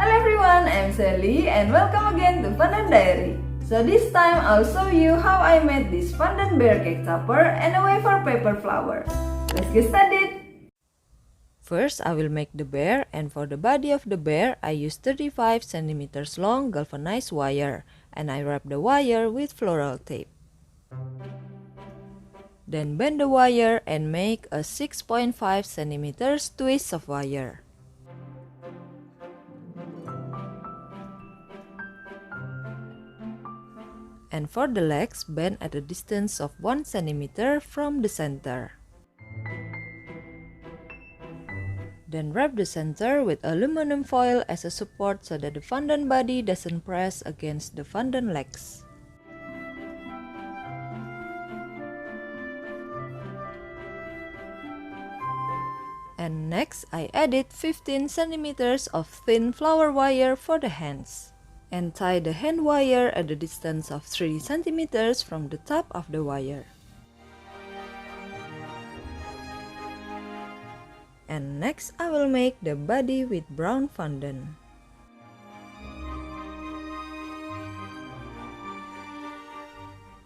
Hello everyone, I'm Sally and welcome again to Fondant Diary. So this time I'll show you how I made this fondant bear cake topper and a wafer paper flower. Let's get started! First, I will make the bear, and for the body of the bear, I use 35 centimeters long galvanized wire, and I wrap the wire with floral tape. Then bend the wire and make a 6.5 centimeters twist of wire. And for the legs, bend at a distance of 1 centimeter from the center. Then wrap the center with aluminum foil as a support so that the fondant body doesn't press against the fondant legs. And next, I added 15 centimeters of thin flower wire for the hands. And tie the hand wire at a distance of 3 centimeters from the top of the wire. And next, I will make the body with brown fondant.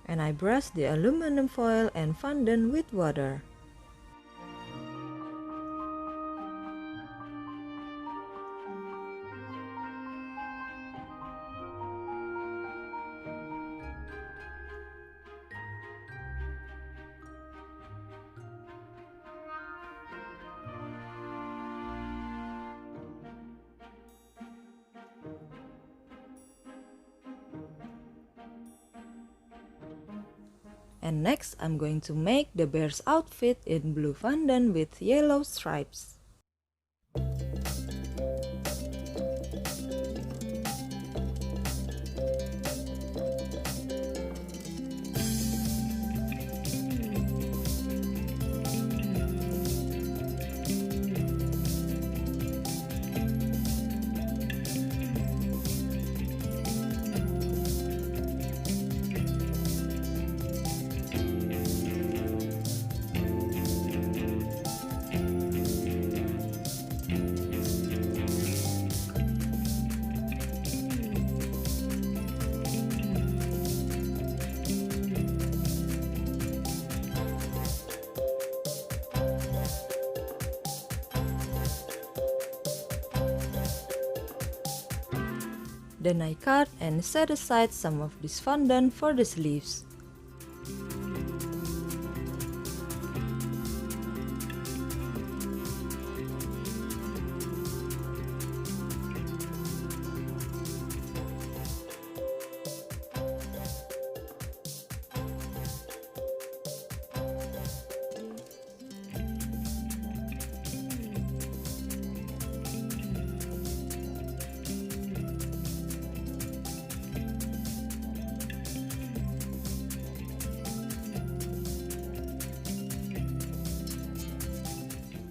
And I brush the aluminum foil and fondant with water. And next, I'm going to make the bear's outfit in blue fondant with yellow stripes. Then I cut and set aside some of this fondant for the sleeves.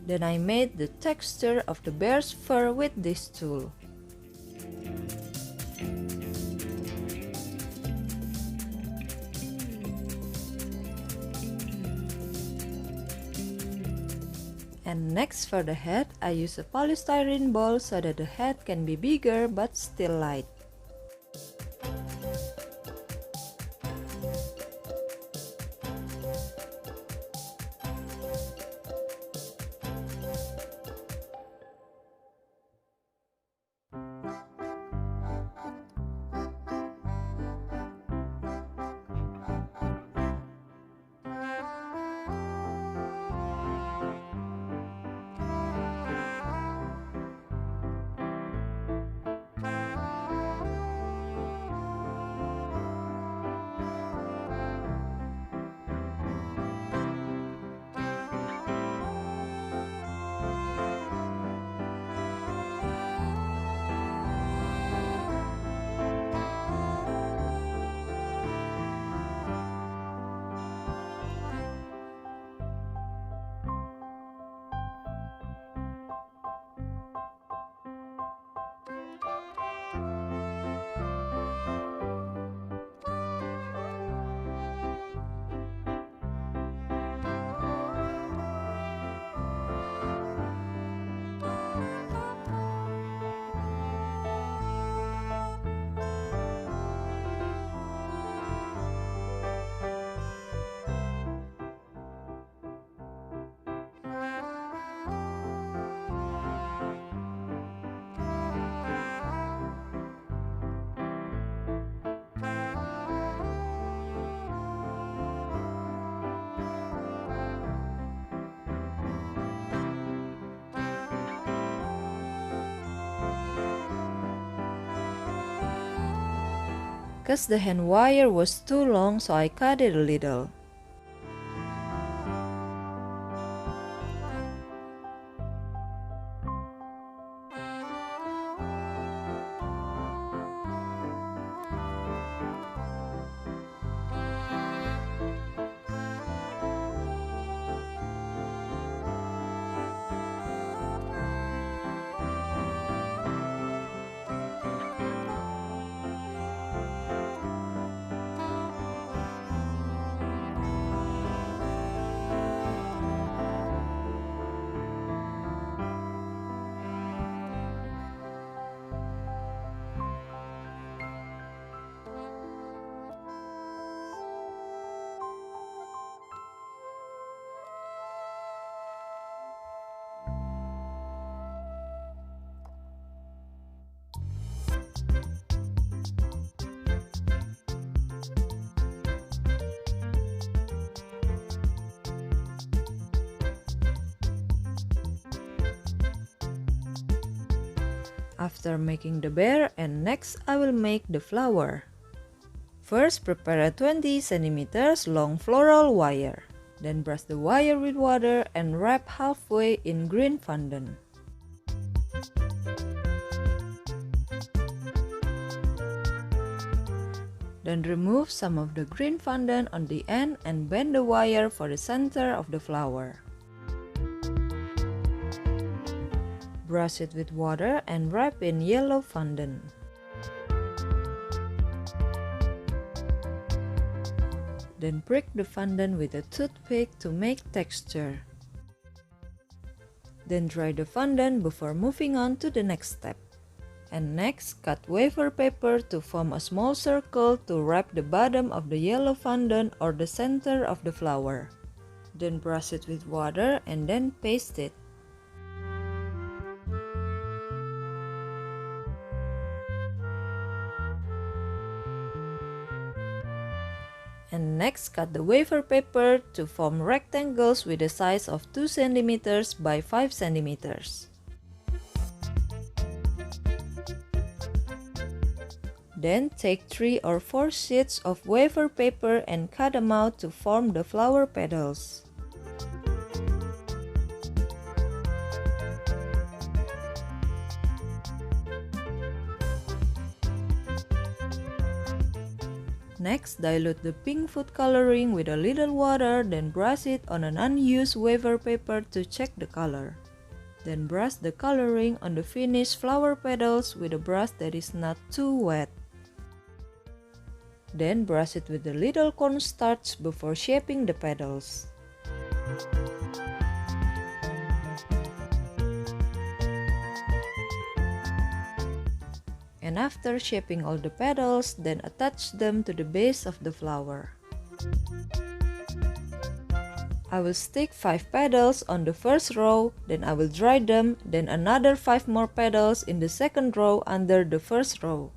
Then I made the texture of the bear's fur with this tool. And next for the head, I use a polystyrene ball so that the head can be bigger but still light. Cause the hand wire was too long, so I cut it a little. After making the bear, and next I will make the flower. First, prepare a 20 cm long floral wire. Then brush the wire with water and wrap halfway in green fondant. Then remove some of the green fondant on the end and bend the wire for the center of the flower. Brush it with water and wrap in yellow fondant. Then prick the fondant with a toothpick to make texture. Then dry the fondant before moving on to the next step. And next, cut wafer paper to form a small circle to wrap the bottom of the yellow fondant or the center of the flower. Then brush it with water and then paste it. And next, cut the wafer paper to form rectangles with a size of 2 cm by 5 cm. Then take 3 or 4 sheets of wafer paper and cut them out to form the flower petals. Next, dilute the pink food coloring with a little water, then brush it on an unused wafer paper to check the color. Then brush the coloring on the finished flower petals with a brush that is not too wet. Then brush it with a little cornstarch before shaping the petals. And after shaping all the petals, then attach them to the base of the flower. I will stick 5 petals on the first row, then I will dry them, then another 5 more petals in the second row under the first row.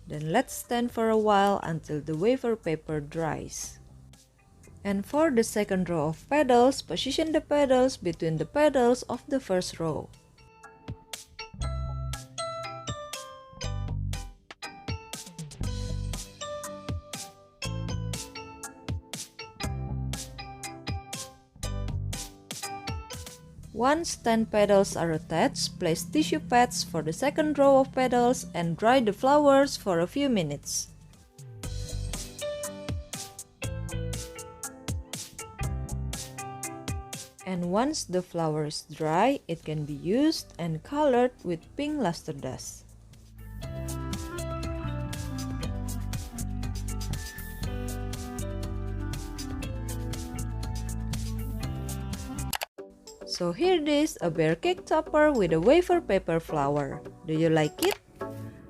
Then let's stand for a while until the wafer paper dries. And for the second row of petals, position the petals between the petals of the first row. Once 10 petals are attached, place tissue pads for the second row of petals and dry the flowers for a few minutes. And once the flower is dry, it can be used and colored with pink luster dust. So here it is, a bear cake topper with a wafer paper flower. Do you like it?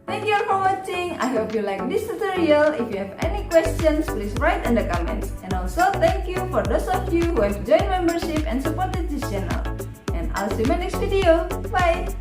Thank you for watching. I hope you like this tutorial. If you have any questions, please write in the comments. And also thank you for those of you who have joined membership and supported this channel. And I'll see you in my next video. Bye!